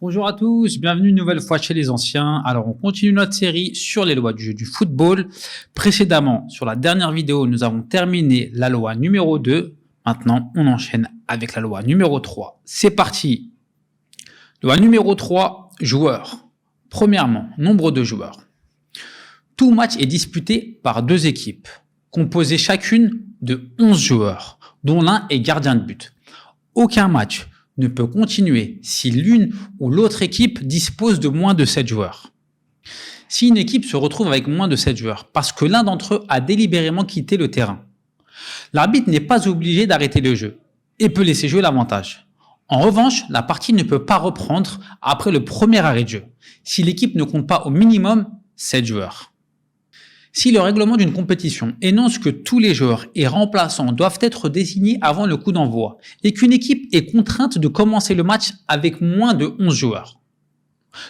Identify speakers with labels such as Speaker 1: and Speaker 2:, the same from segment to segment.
Speaker 1: Bonjour à tous, bienvenue une nouvelle fois chez les anciens. Alors on continue notre série sur les lois du jeu du football. Précédemment, sur la dernière vidéo, nous avons terminé la loi numéro 2. Maintenant, on enchaîne avec la loi numéro 3. C'est parti. Loi numéro 3, joueurs. Premièrement, nombre de joueurs. Tout match est disputé par deux équipes, composées chacune de 11 joueurs, dont l'un est gardien de but. Aucun match ne peut continuer si l'une ou l'autre équipe dispose de moins de 7 joueurs. Si une équipe se retrouve avec moins de 7 joueurs parce que l'un d'entre eux a délibérément quitté le terrain, l'arbitre n'est pas obligé d'arrêter le jeu et peut laisser jouer l'avantage. En revanche, la partie ne peut pas reprendre après le premier arrêt de jeu si l'équipe ne compte pas au minimum 7 joueurs. Si le règlement d'une compétition énonce que tous les joueurs et remplaçants doivent être désignés avant le coup d'envoi et qu'une équipe est contrainte de commencer le match avec moins de 11 joueurs,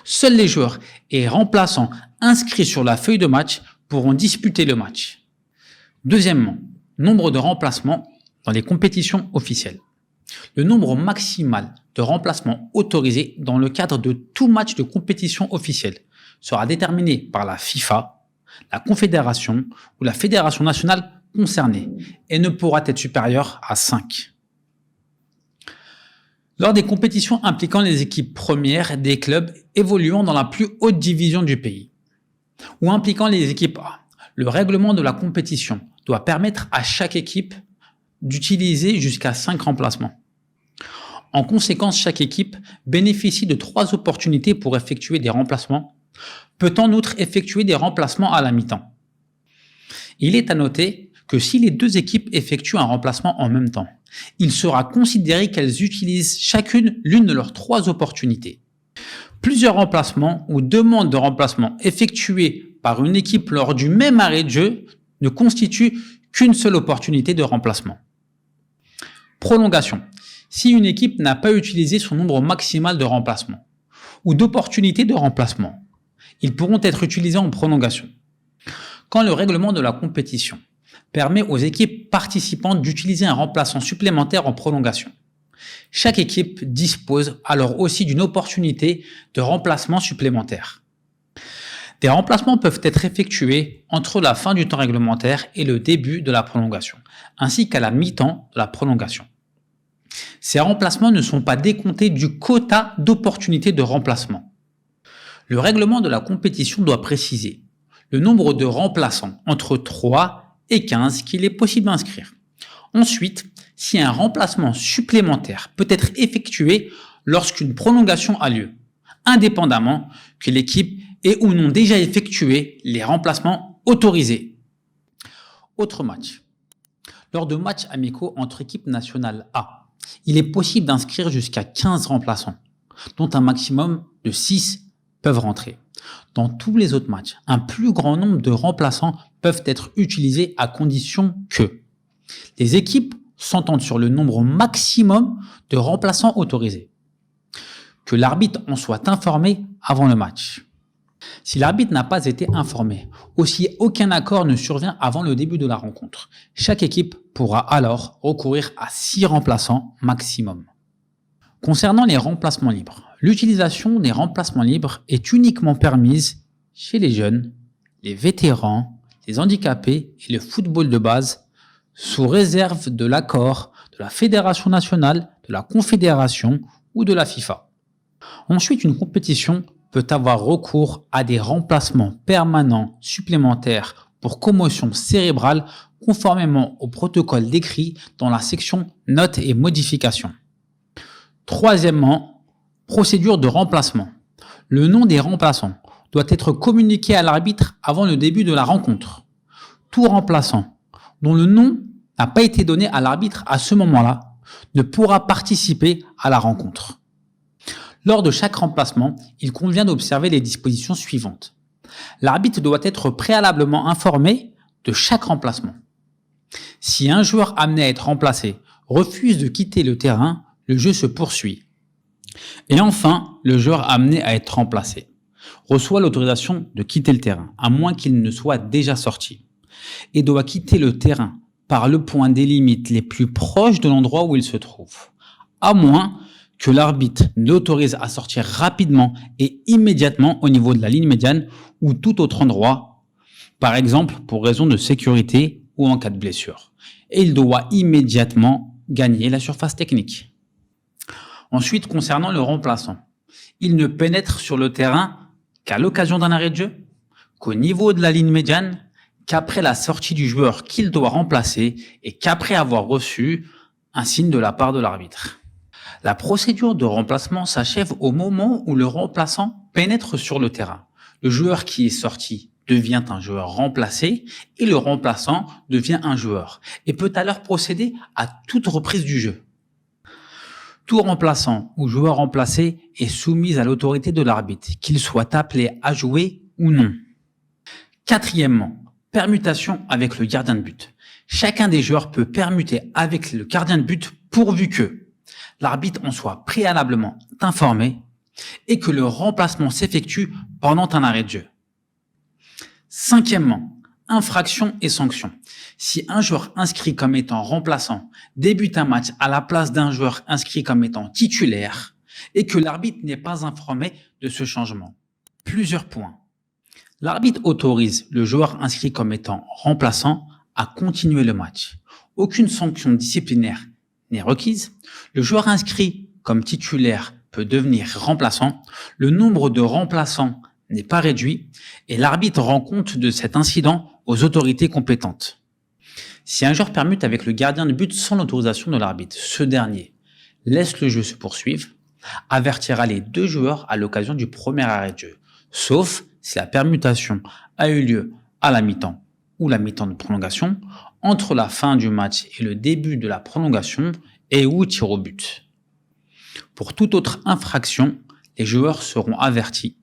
Speaker 1: seuls les joueurs et remplaçants inscrits sur la feuille de match pourront disputer le match. Deuxièmement, nombre de remplacements dans les compétitions officielles. Le nombre maximal de remplacements autorisés dans le cadre de tout match de compétition officielle sera déterminé par la FIFA, la confédération ou la fédération nationale concernée et ne pourra être supérieur à 5. Lors des compétitions impliquant les équipes premières des clubs évoluant dans la plus haute division du pays ou impliquant les équipes A, le règlement de la compétition doit permettre à chaque équipe d'utiliser jusqu'à 5 remplacements. En conséquence, chaque équipe bénéficie de 3 opportunités pour effectuer des remplacements, peut en outre effectuer des remplacements à la mi-temps. Il est à noter que si les deux équipes effectuent un remplacement en même temps, il sera considéré qu'elles utilisent chacune l'une de leurs 3 opportunités. Plusieurs remplacements ou demandes de remplacement effectuées par une équipe lors du même arrêt de jeu ne constituent qu'une seule opportunité de remplacement. Prolongation. Si une équipe n'a pas utilisé son nombre maximal de remplacements ou d'opportunités de remplacement, ils pourront être utilisés en prolongation. Quand le règlement de la compétition permet aux équipes participantes d'utiliser un remplaçant supplémentaire en prolongation, chaque équipe dispose alors aussi d'une opportunité de remplacement supplémentaire. Des remplacements peuvent être effectués entre la fin du temps réglementaire et le début de la prolongation, ainsi qu'à la mi-temps de la prolongation. Ces remplacements ne sont pas décomptés du quota d'opportunités de remplacement. Le règlement de la compétition doit préciser le nombre de remplaçants entre 3 et 15 qu'il est possible d'inscrire. Ensuite, si un remplacement supplémentaire peut être effectué lorsqu'une prolongation a lieu, indépendamment que l'équipe ait ou non déjà effectué les remplacements autorisés. Autre match. Lors de matchs amicaux entre équipes nationales A, il est possible d'inscrire jusqu'à 15 remplaçants, dont un maximum de 6 peuvent rentrer. Dans tous les autres matchs, un plus grand nombre de remplaçants peuvent être utilisés à condition que les équipes s'entendent sur le nombre maximum de remplaçants autorisés, que l'arbitre en soit informé avant le match. Si l'arbitre n'a pas été informé, ou si aucun accord ne survient avant le début de la rencontre, chaque équipe pourra alors recourir à 6 remplaçants maximum. Concernant les remplacements libres, l'utilisation des remplacements libres est uniquement permise chez les jeunes, les vétérans, les handicapés et le football de base, sous réserve de l'accord de la Fédération nationale, de la Confédération ou de la FIFA. Ensuite, une compétition peut avoir recours à des remplacements permanents supplémentaires pour commotion cérébrale conformément au protocole décrit dans la section Notes et modifications. Troisièmement, procédure de remplacement. Le nom des remplaçants doit être communiqué à l'arbitre avant le début de la rencontre. Tout remplaçant dont le nom n'a pas été donné à l'arbitre à ce moment-là ne pourra participer à la rencontre. Lors de chaque remplacement, il convient d'observer les dispositions suivantes. L'arbitre doit être préalablement informé de chaque remplacement. Si un joueur amené à être remplacé refuse de quitter le terrain, le jeu se poursuit. Et enfin, le joueur amené à être remplacé reçoit l'autorisation de quitter le terrain, à moins qu'il ne soit déjà sorti, et doit quitter le terrain par le point des limites les plus proches de l'endroit où il se trouve, à moins que l'arbitre l'autorise à sortir rapidement et immédiatement au niveau de la ligne médiane ou tout autre endroit, par exemple pour raison de sécurité ou en cas de blessure. Et il doit immédiatement gagner la surface technique. Ensuite, concernant le remplaçant, il ne pénètre sur le terrain qu'à l'occasion d'un arrêt de jeu, qu'au niveau de la ligne médiane, qu'après la sortie du joueur qu'il doit remplacer et qu'après avoir reçu un signe de la part de l'arbitre. La procédure de remplacement s'achève au moment où le remplaçant pénètre sur le terrain. Le joueur qui est sorti devient un joueur remplacé et le remplaçant devient un joueur et peut alors procéder à toute reprise du jeu. Tout remplaçant ou joueur remplacé est soumis à l'autorité de l'arbitre, qu'il soit appelé à jouer ou non. Quatrièmement, permutation avec le gardien de but. Chacun des joueurs peut permuter avec le gardien de but pourvu que l'arbitre en soit préalablement informé et que le remplacement s'effectue pendant un arrêt de jeu. Cinquièmement, infraction et sanction. Si un joueur inscrit comme étant remplaçant débute un match à la place d'un joueur inscrit comme étant titulaire et que l'arbitre n'est pas informé de ce changement. Plusieurs points. L'arbitre autorise le joueur inscrit comme étant remplaçant à continuer le match. Aucune sanction disciplinaire n'est requise. Le joueur inscrit comme titulaire peut devenir remplaçant. Le nombre de remplaçants n'est pas réduit et l'arbitre rend compte de cet incident aux autorités compétentes. Si un joueur permute avec le gardien de but sans l'autorisation de l'arbitre, ce dernier laisse le jeu se poursuivre, avertira les deux joueurs à l'occasion du premier arrêt de jeu, sauf si la permutation a eu lieu à la mi-temps ou la mi-temps de prolongation, entre la fin du match et le début de la prolongation et ou tir au but. Pour toute autre infraction, les joueurs seront avertis.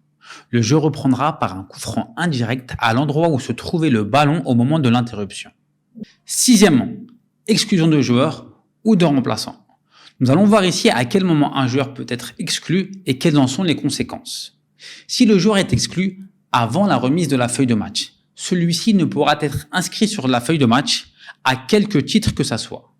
Speaker 1: Le jeu reprendra par un coup franc indirect à l'endroit où se trouvait le ballon au moment de l'interruption. Sixièmement, exclusion de joueurs ou de remplaçants. Nous allons voir ici à quel moment un joueur peut être exclu et quelles en sont les conséquences. Si le joueur est exclu avant la remise de la feuille de match, celui-ci ne pourra être inscrit sur la feuille de match à quelque titre que ça soit.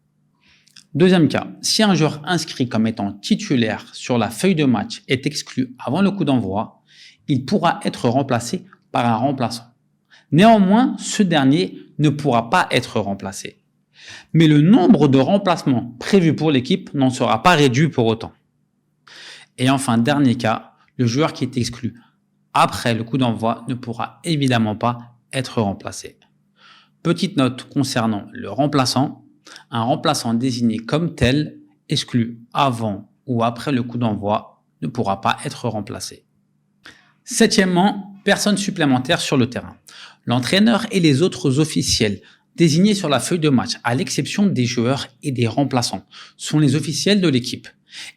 Speaker 1: Deuxième cas, si un joueur inscrit comme étant titulaire sur la feuille de match est exclu avant le coup d'envoi, il pourra être remplacé par un remplaçant. Néanmoins, ce dernier ne pourra pas être remplacé. Mais le nombre de remplacements prévus pour l'équipe n'en sera pas réduit pour autant. Et enfin, dernier cas, le joueur qui est exclu après le coup d'envoi ne pourra évidemment pas être remplacé. Petite note concernant le remplaçant, un remplaçant désigné comme tel, exclu avant ou après le coup d'envoi, ne pourra pas être remplacé. Septièmement, personne supplémentaire sur le terrain. L'entraîneur et les autres officiels désignés sur la feuille de match, à l'exception des joueurs et des remplaçants, sont les officiels de l'équipe.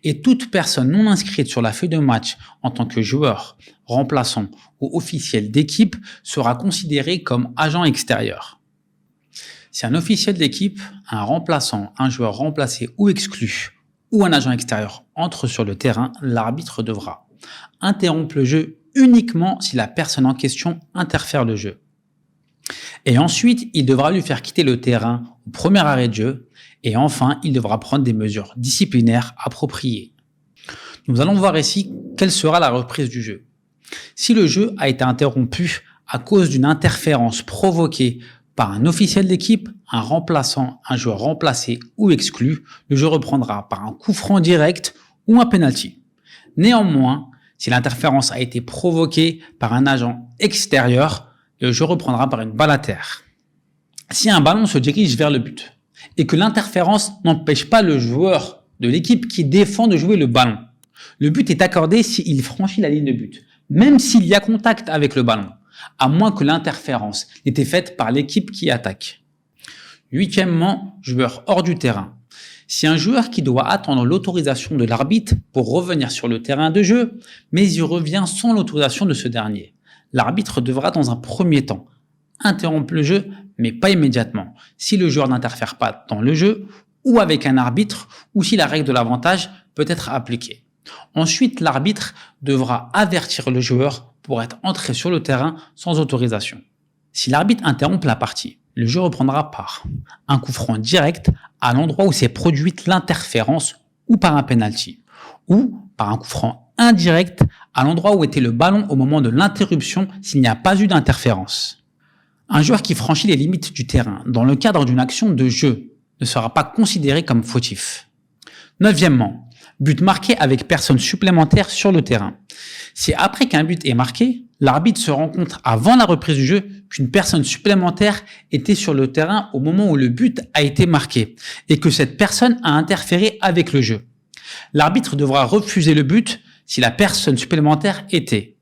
Speaker 1: Et toute personne non inscrite sur la feuille de match en tant que joueur, remplaçant ou officiel d'équipe sera considérée comme agent extérieur. Si un officiel d'équipe, un remplaçant, un joueur remplacé ou exclu ou un agent extérieur entre sur le terrain, l'arbitre devra interrompre le jeu uniquement si la personne en question interfère le jeu. Et ensuite, il devra lui faire quitter le terrain au premier arrêt de jeu. Et enfin, il devra prendre des mesures disciplinaires appropriées. Nous allons voir ici quelle sera la reprise du jeu. Si le jeu a été interrompu à cause d'une interférence provoquée par un officiel d'équipe, un remplaçant, un joueur remplacé ou exclu, le jeu reprendra par un coup franc direct ou un penalty. Néanmoins, si l'interférence a été provoquée par un agent extérieur, le jeu reprendra par une balle à terre. Si un ballon se dirige vers le but et que l'interférence n'empêche pas le joueur de l'équipe qui défend de jouer le ballon, le but est accordé s'il franchit la ligne de but, même s'il y a contact avec le ballon, à moins que l'interférence n'ait été faite par l'équipe qui attaque. Huitièmement, joueur hors du terrain. Si un joueur qui doit attendre l'autorisation de l'arbitre pour revenir sur le terrain de jeu, mais il revient sans l'autorisation de ce dernier, l'arbitre devra dans un premier temps interrompre le jeu, mais pas immédiatement, si le joueur n'interfère pas dans le jeu ou avec un arbitre ou si la règle de l'avantage peut être appliquée. Ensuite, l'arbitre devra avertir le joueur pour être entré sur le terrain sans autorisation. Si l'arbitre interrompt la partie, le jeu reprendra par un coup franc direct à l'endroit où s'est produite l'interférence ou par un penalty. ou par un coup franc indirect à l'endroit où était le ballon au moment de l'interruption s'il n'y a pas eu d'interférence. Un joueur qui franchit les limites du terrain dans le cadre d'une action de jeu ne sera pas considéré comme fautif. Neuvièmement, but marqué avec personne supplémentaire sur le terrain. Si après qu'un but est marqué, l'arbitre se rend compte avant la reprise du jeu qu'une personne supplémentaire était sur le terrain au moment où le but a été marqué et que cette personne a interféré avec le jeu. L'arbitre devra refuser le but si la personne supplémentaire était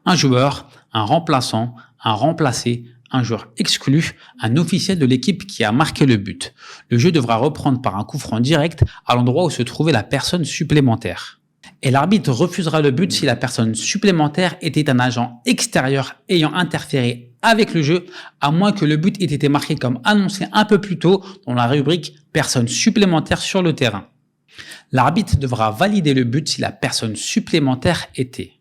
Speaker 1: un joueur, un remplaçant, un remplacé, un joueur exclu, un officiel de l'équipe qui a marqué le but. Le jeu devra reprendre par un coup franc direct à l'endroit où se trouvait la personne supplémentaire. Et l'arbitre refusera le but si la personne supplémentaire était un agent extérieur ayant interféré avec le jeu, à moins que le but ait été marqué comme annoncé un peu plus tôt dans la rubrique « Personne supplémentaire sur le terrain ». L'arbitre devra valider le but si la personne supplémentaire était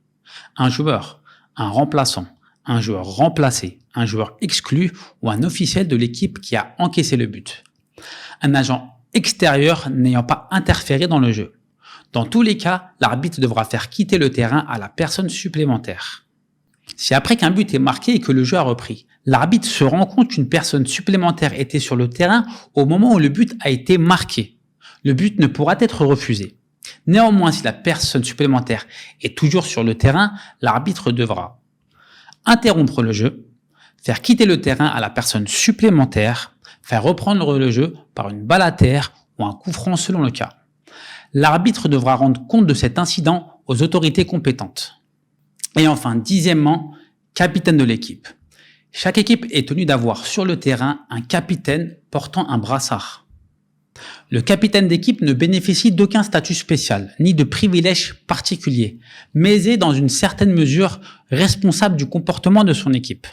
Speaker 1: un joueur, un remplaçant, un joueur remplacé, un joueur exclu ou un officiel de l'équipe qui a encaissé le but. Un agent extérieur n'ayant pas interféré dans le jeu. Dans tous les cas, l'arbitre devra faire quitter le terrain à la personne supplémentaire. Si après qu'un but est marqué et que le jeu a repris, l'arbitre se rend compte qu'une personne supplémentaire était sur le terrain au moment où le but a été marqué, le but ne pourra être refusé. Néanmoins, si la personne supplémentaire est toujours sur le terrain, l'arbitre devra interrompre le jeu, faire quitter le terrain à la personne supplémentaire, faire reprendre le jeu par une balle à terre ou un coup franc selon le cas. L'arbitre devra rendre compte de cet incident aux autorités compétentes. Et enfin, dixièmement, capitaine de l'équipe. Chaque équipe est tenue d'avoir sur le terrain un capitaine portant un brassard. Le capitaine d'équipe ne bénéficie d'aucun statut spécial, ni de privilèges particuliers, mais est dans une certaine mesure responsable du comportement de son équipe.